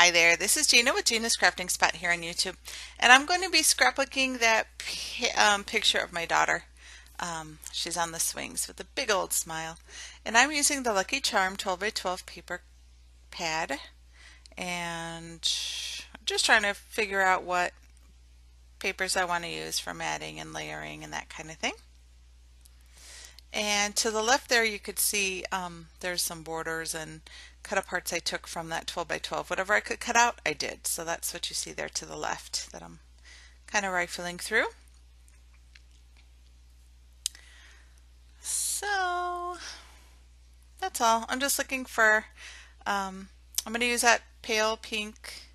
Hi there, this is Gina with Gina's Crafting Spot here on YouTube, and I'm going to be scrapbooking that picture of my daughter. She's on the swings with a big old smile, and I'm using the Lucky Charm 12 by 12 paper pad, and I'm just trying to figure out what papers I want to use for matting and layering and that kind of thing. And to the left there you could see there's some borders and cut aparts I took from that 12 by 12. Whatever I could cut out, I did. So that's what you see there to the left that I'm kind of rifling through. So that's all. I'm just looking for, I'm going to use that pale pink,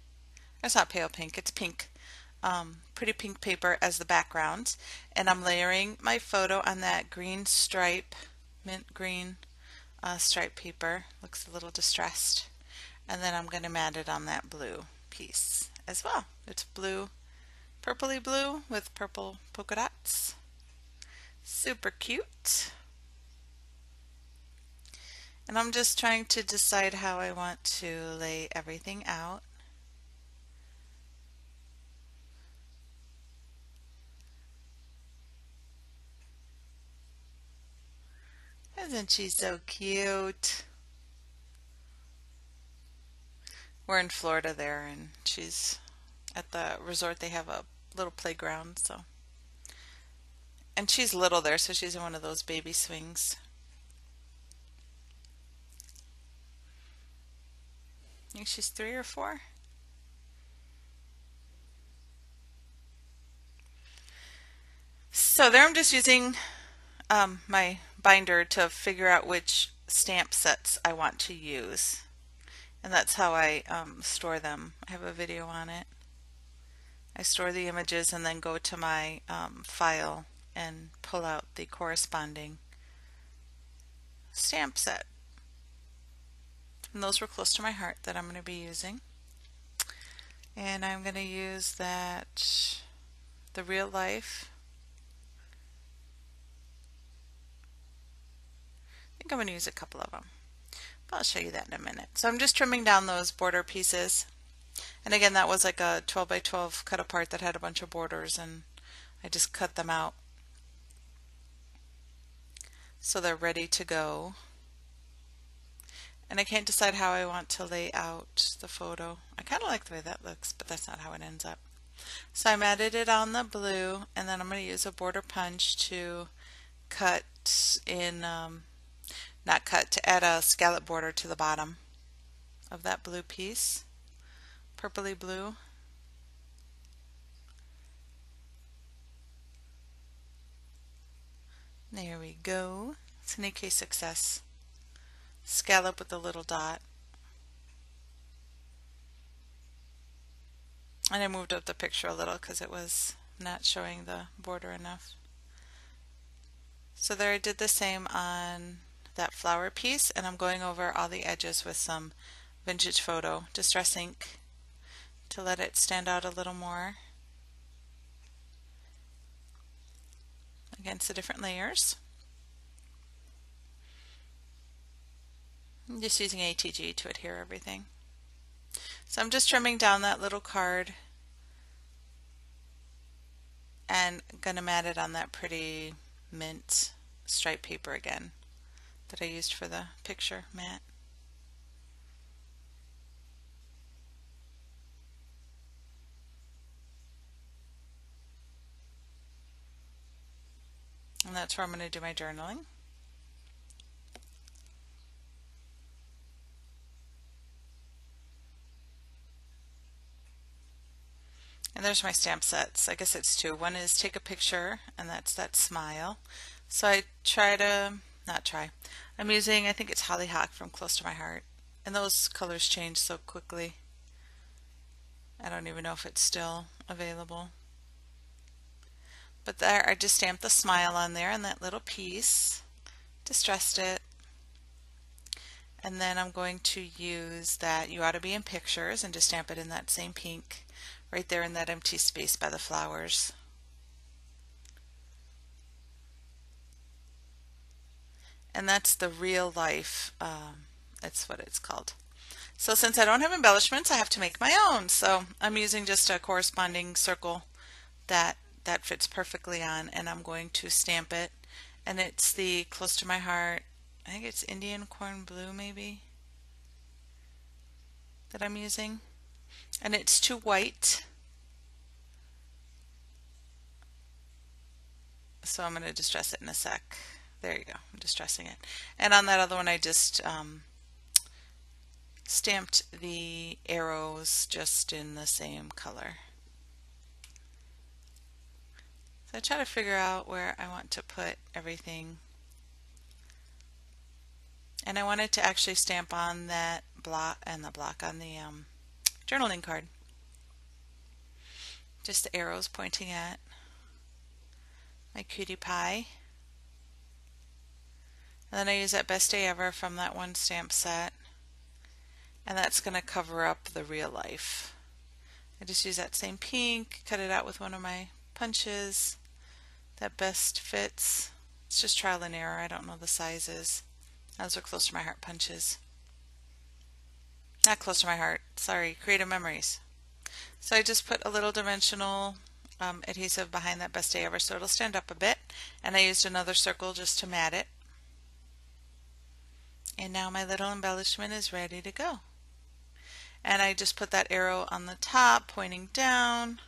it's not pale pink, it's pink, pretty pink paper as the background. And I'm layering my photo on that green stripe, mint green stripe paper. Looks a little distressed. And then I'm going to mat it on that blue piece as well. It's blue, purpley blue with purple polka dots. Super cute. And I'm just trying to decide how I want to lay everything out. Isn't she so cute? We're in Florida there, and she's at the resort. They have a little playground, so. And she's little there, so she's in one of those baby swings. I think she's 3 or 4. So there I'm just using my binder to figure out which stamp sets I want to use. And that's how I store them. I have a video on it. I store the images and then go to my file and pull out the corresponding stamp set. And those were close to my heart that I'm going to be using. And I'm going to use that, the real life. I think I'm going to use a couple of them. But I'll show you that in a minute. So I'm just trimming down those border pieces. And again, that was like a 12 by 12 cut apart that had a bunch of borders, and I just cut them out so they're ready to go. And I can't decide how I want to lay out the photo. I kind of like the way that looks, but that's not how it ends up. So I matted it on the blue, and then I'm going to use a border punch to cut in, not cut, to add a scallop border to the bottom of that blue piece, purpley blue. There we go. It's an AK success. Scallop with a little dot. And I moved up the picture a little because it was not showing the border enough. So there I did the same on that flower piece, and I'm going over all the edges with some vintage photo distress ink to let it stand out a little more against the different layers. I'm just using ATG to adhere everything. So I'm just trimming down that little card and gonna mat it on that pretty mint stripe paper again that I used for the picture mat. And that's where I'm going to do my journaling. And there's my stamp sets. I guess it's 2. One is take a picture, and that's that smile. So I try to, not try, I'm using, I think it's Hollyhock from Close to My Heart. And those colors change so quickly. I don't even know if it's still available. But there, I just stamped the smile on there and that little piece, distressed it. And then I'm going to use that You Ought to Be in Pictures and just stamp it in that same pink right there in that empty space by the flowers. And that's the real life, that's what it's called. So since I don't have embellishments, I have to make my own. So I'm using just a corresponding circle that fits perfectly on, and I'm going to stamp it. And it's the Close to My Heart, I think it's Indian Corn Blue maybe, that I'm using. And it's to white. So I'm going to distress it in a sec. There you go, I'm distressing it. And on that other one I just stamped the arrows just in the same color. So I try to figure out where I want to put everything. And I wanted to actually stamp on that block and the block on the journaling card. Just the arrows pointing at my cutie pie. And then I use that Best Day Ever from that one stamp set. And that's going to cover up the real life. I just use that same pink, cut it out with one of my punches that best fits. It's just trial and error. I don't know the sizes. Those are Close to My Heart punches. Not Close to My Heart, sorry, Creative Memories. So I just put a little dimensional adhesive behind that Best Day Ever so it'll stand up a bit. And I used another circle just to mat it. And now my little embellishment is ready to go. And I just put that arrow on the top pointing down,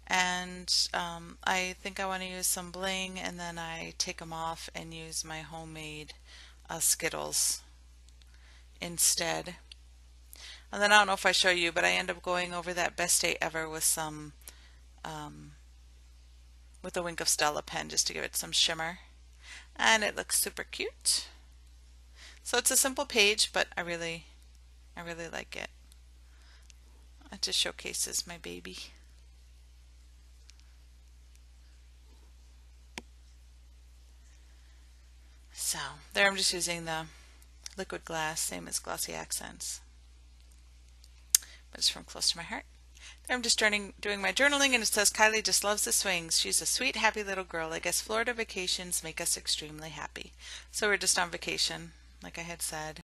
and I think I want to use some bling, and then I take them off and use my homemade Skittles instead. And then I don't know if I show you, but I end up going over that Best Day Ever with some with a Wink of Stella pen just to give it some shimmer, and it looks super cute. So it's a simple page, but I really like it. It just showcases my baby. So there I'm just using the liquid glass, same as Glossy Accents, but it's from Close to My Heart. There I'm just doing my journaling, and it says Kylie just loves the swings. She's a sweet, happy little girl. I guess Florida vacations make us extremely happy. So we're just on vacation, like I had said.